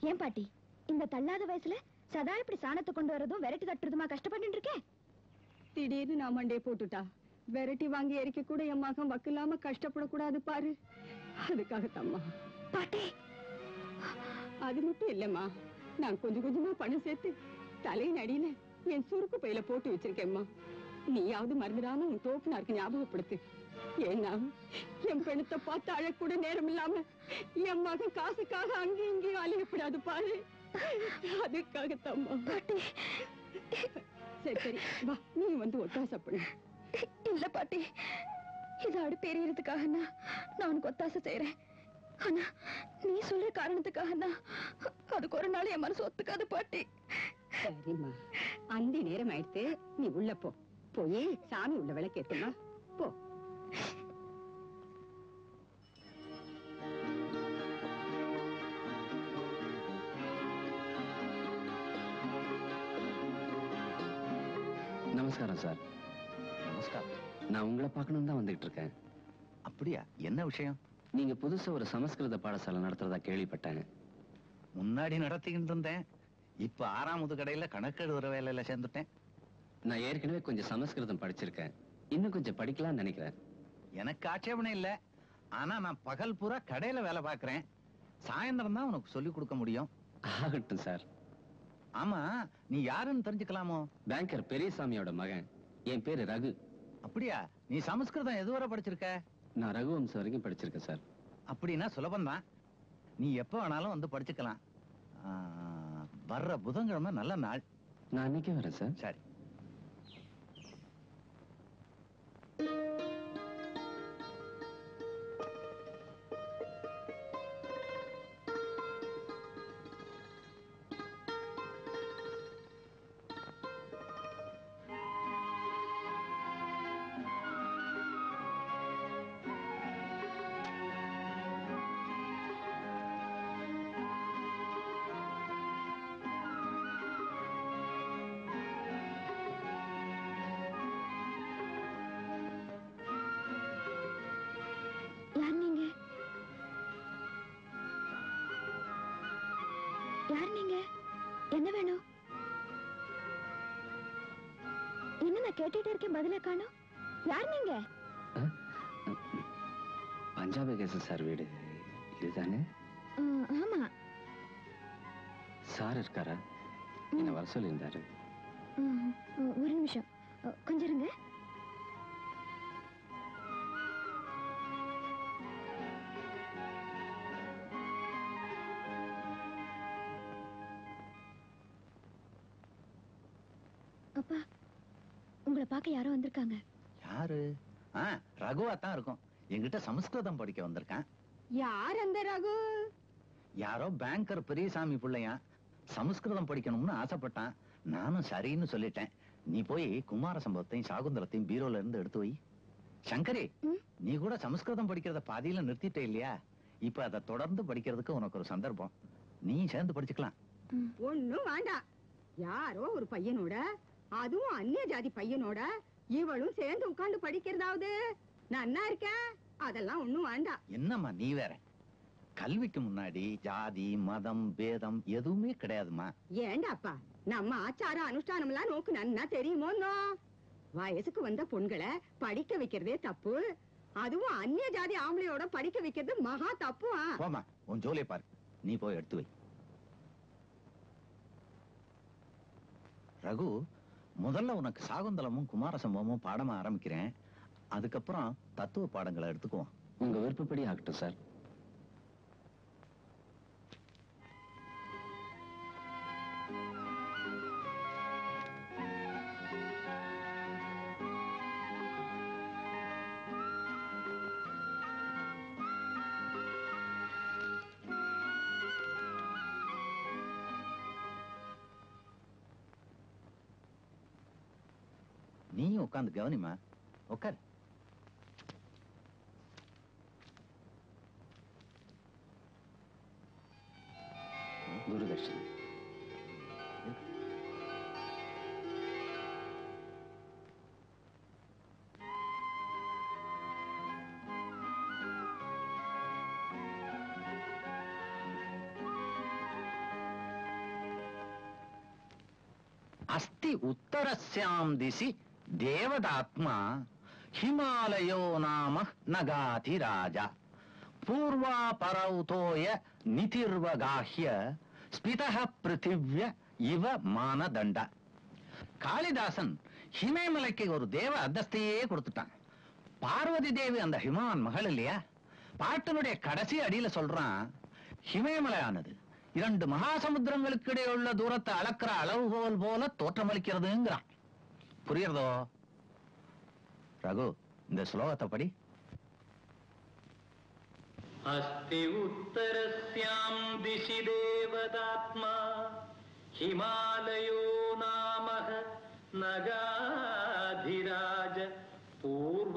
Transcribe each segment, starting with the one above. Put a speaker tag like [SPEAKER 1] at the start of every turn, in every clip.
[SPEAKER 1] ஏன் பாட்டி இந்த தள்ளாத வயசுல சதா இப்படி சாணத்தை கொண்டு வரதும் விரட்டி தட்டுறதுமா கஷ்டப்பட்டு இருக்கேன்?
[SPEAKER 2] திடீர்னு நான் மண்டே போட்டுட்டா விரட்டி வாங்கி எரிக்க கூட என் மகன் வக்கில்லாம கஷ்டப்படக்கூடாது பாரு. அதுக்காகத்தாம்மா.
[SPEAKER 1] பாட்டி
[SPEAKER 2] அது மட்டும் இல்லம்மா, நான் கொஞ்சம் கொஞ்சமா பணம் சேர்த்து தலையின் அடியில என் சுருக்கு பையில போட்டு வச்சிருக்கேம்மா. நீயாவது மறந்துடாம உன் தோப்புனாருக்கு ஞாபகப்படுத்து. ஏன்னா என் பெண்ணத்தை பார்த்து அழக்கூட நேரம் இல்லாம என் மகன் காசுக்காக அங்கேயும் இங்கேயும் அழியப்படாது பாரு. அதுக்காகத்தாம்மா.
[SPEAKER 1] பாட்டி
[SPEAKER 2] சரி சரி வா, நீ வந்து ஒத்தாசப்படு.
[SPEAKER 1] இல்ல பாட்டி, இது அடுப்பு எரியறதுக்காக நான் உனக்கு ஒத்தாசை செய்யறேன். ஆனா நீ சொல்ற காரணத்துக்காக அதுக்கு ஒரு நாள் என் மனசு ஒத்துக்காது பாட்டி.
[SPEAKER 2] சரிம்மா, அந்த நேரம் ஆயிடுத்து, நீ உள்ள போ. போய் சாமி உள்ள விளக்கேத்துமா போ.
[SPEAKER 3] நமஸ்காரம் சார்.
[SPEAKER 4] நமஸ்காரம்.
[SPEAKER 3] நான் உங்களை பார்க்கணும் தான் வந்துட்டு இருக்கேன்.
[SPEAKER 4] அப்படியா? என்ன விஷயம்?
[SPEAKER 3] நீங்க புதுசா ஒரு சமஸ்கிருத பாடசாலை நடத்துறதா கேள்விப்பட்டேன்.
[SPEAKER 4] முன்னாடி நடத்திக்கிட்டு இருந்தேன். இப்ப 6ஆவது கடையில கணக்கெழுதுற வேலையில சேர்ந்துட்டேன்.
[SPEAKER 3] நான் ஏற்கனவே கொஞ்சம் சமஸ்கிருதம் படிச்சிருக்கேன். இன்னும் கொஞ்சம் படிக்கலாம்னு நினைக்கிறேன்.
[SPEAKER 4] எனக்கு ஆட்சேபனை இல்ல. ஆனா நான் பகல் பூரா கடையில வேலை பார்க்கறேன். சாயந்தரம் தான் உனக்கு சொல்லிக் கொடுக்க முடியும்.
[SPEAKER 3] ஆகட்டும் சார்.
[SPEAKER 4] ஆமா, நீ யாருன்னு தெரிஞ்சுக்கலாமோ?
[SPEAKER 3] பேங்கர் பெரியசாமியோட மகன். என் பேரு ரகு.
[SPEAKER 4] அப்படியா? நீ சமஸ்கிருதம் எதுவரை படிச்சிருக்க?
[SPEAKER 3] நான் ரகுவம்சம் வரைக்கும் படிச்சிருக்கேன் சார்.
[SPEAKER 4] அப்படின்னா சுலபம்தான். நீ எப்ப வேணாலும் வந்து படிச்சுக்கலாம். வர்ற புதன்கிழமை நல்ல நாள்.
[SPEAKER 3] நான் அன்னைக்கே வரேன் சார்.
[SPEAKER 4] சரி.
[SPEAKER 1] யார் நீங்க? என்ன வேணும்? என்ன நான் கேட்டுட்டே இருக்கேன், பதிலே காணோம். யார் நீங்க?
[SPEAKER 3] பஞ்சாபி கேச சார் வீடு இதுதானே?
[SPEAKER 1] ஆமா.
[SPEAKER 3] சார் இருக்காரா? என்ன வர சொல்லியிருந்தாரு.
[SPEAKER 1] ஒரு நிமிஷம் கொஞ்சம் இருங்க. அப்பா, உங்களை பார்க்க யாரோ வந்திருக்காங்க.
[SPEAKER 4] யாரு? ரகுவா தான் இருக்கும். என்கிட்ட சமஸ்கிருதம் படிக்க வந்திருக்கான்.
[SPEAKER 2] யார் அந்த ரகு?
[SPEAKER 4] யாரோ பேங்கர் பெரியசாமி பிள்ளையா. சமஸ்கிருதம் படிக்கணும்னு ஆசைப்பட்டான். நானும் சரின்னு சொல்லிட்டேன். நீ போய் குமார சம்பவத்தையும் சாகுந்தரத்தையும் பீரோல இருந்து எடுத்து வை. சங்கரி, நீ கூட சமஸ்கிருதம் படிக்கிறத பாதியில நிறுத்திட்டே இல்லையா? இப்ப அதை தொடர்ந்து படிக்கிறதுக்கு உனக்கு ஒரு சந்தர்ப்பம். நீ சேர்ந்து படிச்சுக்கலாம்.
[SPEAKER 2] ஒண்ணும் வேண்டாம். யாரோ ஒரு பையனோட, அதுவும் அந்நிய ஜாதி பையனோட இவளும் சேர்ந்து உட்கார்ந்து படிக்கிறதாவது நன்னா இருக்கேன். அதெல்லாம் ஒண்ணும் வேண்டாம்.
[SPEAKER 4] என்னம்மா நீ வேற? கல்விக்கு முன்னாடி ஜாதி மதம் பேதம் எதுவுமே கிடையாதுமா.
[SPEAKER 2] ஏண்டாப்பா, நம்ம ஆச்சார அனுஷ்டானம் எல்லாம் நோக்கு நன்னா தெரியுமோ? வயசுக்கு வந்த பொண்களை படிக்க வைக்கிறதே தப்பு. அதுவும் அந்நிய ஜாதி ஆம்பளையோட படிக்க வைக்கிறது மகா தப்பு.
[SPEAKER 4] போமா, உன் ஜோலியை பாரு. நீ போய் எடுத்து வை. ரகு, முதல்ல உனக்கு சாகுந்தலமும் குமார சம்பவமும் பாடமா ஆரம்பிக்கிறேன். அதுக்கப்புறம் தத்துவ பாடங்களை எடுத்துக்குவோம்.
[SPEAKER 3] உங்க விருப்பப்படி ஆகட்டும் சார்.
[SPEAKER 4] நீயும் உட்காந்து கவனிமா. உட்கார்.
[SPEAKER 3] குருதர்ஷன்.
[SPEAKER 4] அஸ்தி உத்தரஸ்யாம் திசி தேவதாத்மா ஹிமாலயோ நாம நகாதி ராஜா பூர்வா பரௌதோய நிதிர்வகாஹ்ய ஸ்பிதஹ பிருத்திவ்ய இவ மானதண்ட. காளிதாசன் ஹிமேமலைக்கு ஒரு தேவ அந்தஸ்தையே கொடுத்துட்டான். பார்வதி தேவி அந்த ஹிமான் மகள் இல்லையா? பாட்டினுடைய கடைசி அடியில சொல்றான், ஹிமேமலையானது 2 மகாசமுத்திரங்களுக்கு இடையே உள்ள தூரத்தை அளக்கிற அளவுகோல் போல தோற்றமளிக்கிறதுங்கிறான். புரியுறதோ? ரகு, இந்த ஸ்லோகத்தை படி.
[SPEAKER 5] अस्ति उत्तरस्यां दिशि देवदात्मा हिमालयो नामः नगाधिराज पूर्वापरौतोय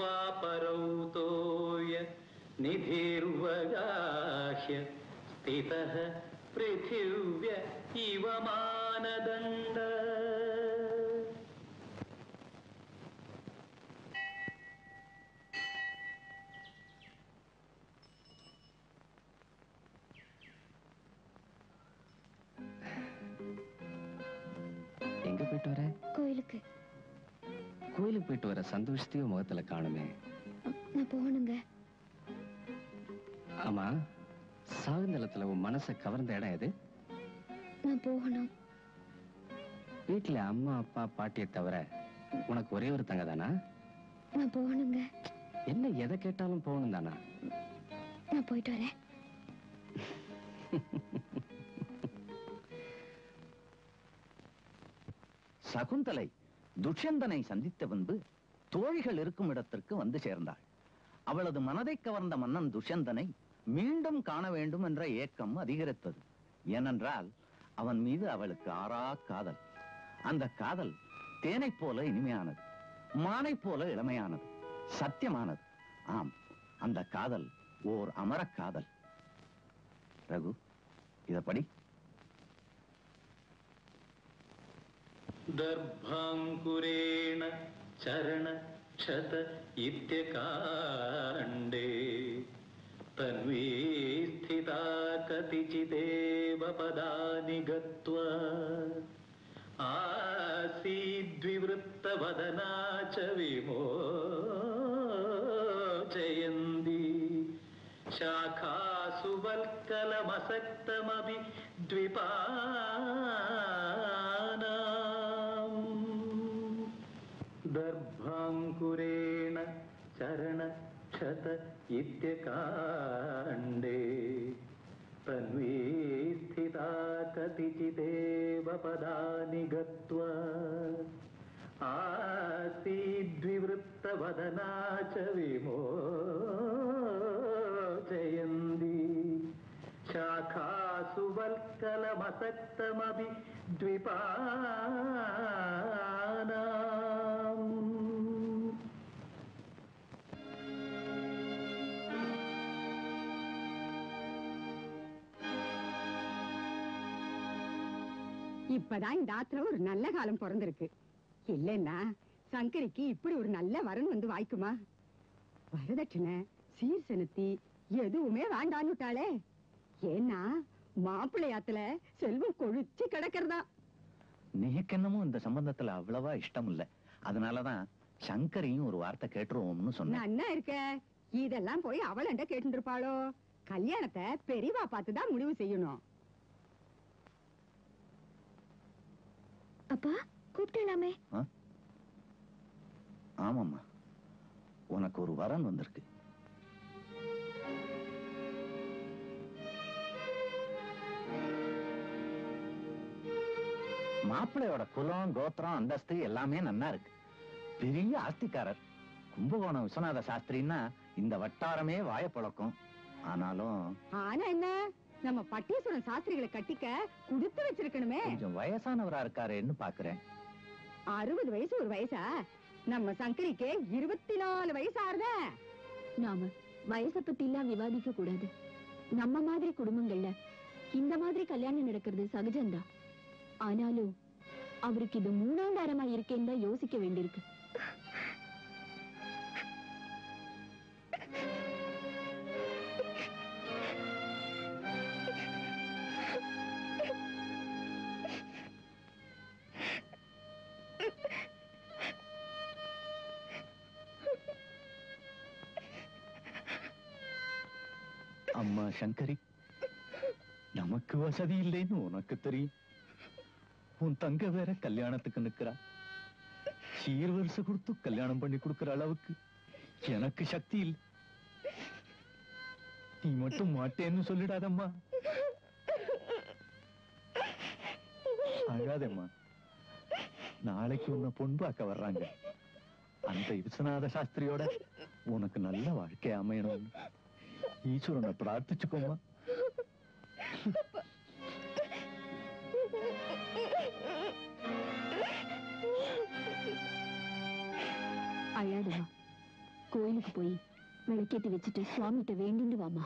[SPEAKER 5] निधिर्वगाह्य स्थितः पृथिव्य इव मानदण्ड.
[SPEAKER 3] எங்க போயிட்டு வர?
[SPEAKER 1] கோயிலுக்கு.
[SPEAKER 3] கோயிலுக்கு போயிட்டு வர சந்தோஷத்தையும் முகத்துல காணுமே.
[SPEAKER 1] நான் போகணுங்க.
[SPEAKER 3] ஆமா, சாகுந்தலத்துல உன் மனசை கவர்ந்த இடம் எது?
[SPEAKER 1] நான் போகணும்.
[SPEAKER 3] வீட்டுல அம்மா அப்பா பாட்டியை தவிர உனக்கு ஒரே ஒரு தங்க தானா?
[SPEAKER 1] நான் போகணுங்க.
[SPEAKER 3] என்ன எதை கேட்டாலும் போகணும் தானா?
[SPEAKER 1] நான் போயிட்டு வரேன்.
[SPEAKER 4] சகுந்தலை துஷ்யந்தனை சந்தித்த பின்பு தோழிகள் இருக்கும் இடத்திற்கு வந்து சேர்ந்தாள். அவளது மனதை கவர்ந்த மன்னன் துஷ்யந்தனை மீண்டும் காண வேண்டும் என்ற ஏக்கம் அதிகரித்தது. ஏனென்றால் அவன் மீது அவளுக்கு ஆறா காதல். அந்த காதல் தேனைப் போல இனிமையானது, மானைப் போல இளமையானது, சத்தியமானது. ஆம், அந்த காதல் ஓர் அமரக் காதல். ரகு, இத படி.
[SPEAKER 5] दर्भाङ्कुरेण चरण क्षत इत्यकाण्डे तन्वी स्थिता कतिचिदेव पदानि गत्वा आसीद्विवृत्तवदना च विमोचयन्ती शाखासु वल्कलमसक्तमपि द्विपानाम्. दर्भाङ्कुरेण चरण क्षत इत्यकाण्डे तन्वी स्थिता कतिचिदेव पदानि गत्वा आसीद्विवृत्तवदना च विमोचयन्ती शाखासु वल्कलमसक्तमपि द्विपानाम्.
[SPEAKER 2] இப்பதான் இந்த ஆத்துல ஒரு நல்ல காலம் பிறந்திருக்கு. இல்லைன்னா சங்கரிக்கு இப்படி ஒரு நல்ல வரன் வந்து வாய்க்குமா? வரதட்சணை சீர் செலுத்தி எதுவுமே வேண்டான்னுட்டாளே. ஏன்னா மாப்பிள்ளையாத்துல செல்வம் கொழுச்சி கிடக்கிறதா.
[SPEAKER 4] நீக்கு என்னமோ இந்த சம்பந்தத்துல அவ்வளவா இஷ்டம் இல்ல. அதனாலதான் சங்கரியும் ஒரு வார்த்தை கேட்டுருவோம்னு சொன்னேன்.
[SPEAKER 2] நன்னா இருக்க. இதெல்லாம் போய் அவளண்ட கேட்டு இருப்பாளோ? கல்யாணத்தை பெரியவா பார்த்துதான் முடிவு செய்யணும்.
[SPEAKER 1] அப்பா கூப்பிட்டலாமே.
[SPEAKER 4] ஆமாம்மா, உனக்கு ஒரு வரன் வந்திருக்கு. மாப்பிள்ளையோட குலம் கோத்திரம் அந்தஸ்து எல்லாமே நன்னா இருக்கு. பெரிய ஆஸ்திக்காரர். கும்பகோணம் விஸ்வநாத சாஸ்திரின்னா இந்த வட்டாரமே வாய பழக்கம். ஆனாலும்
[SPEAKER 2] ஆனா என்ன, நம்ம பட்டீஸ்வரன் சாஸ்திரிகளை கட்டிக்க குடுத்து வச்சிருக்கணுமே.
[SPEAKER 4] கொஞ்சம் வயசானவரா இருக்காருன்னு பாக்குறேன்.
[SPEAKER 2] 60 வயசு ஒரு வயசா? நம்ம சங்கரிக்கு 24 வயசு ஆறுத.
[SPEAKER 1] நாம வயசை பத்தி எல்லாம் விவாதிக்க கூடாது. நம்ம மாதிரி குடும்பங்கள்ல இந்த மாதிரி கல்யாணம் நடக்கிறது சகஜம்தான். ஆனாலும் அவருக்கு இது 3ஆம் வாரமா இருக்கேன்னு தான் யோசிக்க வேண்டியிருக்கு.
[SPEAKER 4] சங்கரி, நமக்கு வசதி இல்லைன்னு உனக்கு தெரியும். உன் தங்க வேற கல்யாணத்துக்கு நிக்கிறா. சீர்வரிசை கொடுத்து கல்யாணம் பண்ணி கொடுக்கிற அளவுக்கு எனக்கு சக்தி இல்லை. நீ மட்டும் மாட்டேன்னு சொல்லிடாதம்மா. அழாதம்மா. நாளைக்கு உன்னை பொன் பார்க்க வர்றாங்க. அந்த விஸ்வநாத சாஸ்திரியோட உனக்கு நல்ல வாழ்க்கை அமையணும். ஈஸ்வரனை பிரார்த்திச்சுக்கோமா.
[SPEAKER 1] அழாதம்மா. கோயிலுக்கு போய் விளக்கேத்தி வச்சுட்டு சுவாமிகிட்ட வேண்டிட்டு வாமா.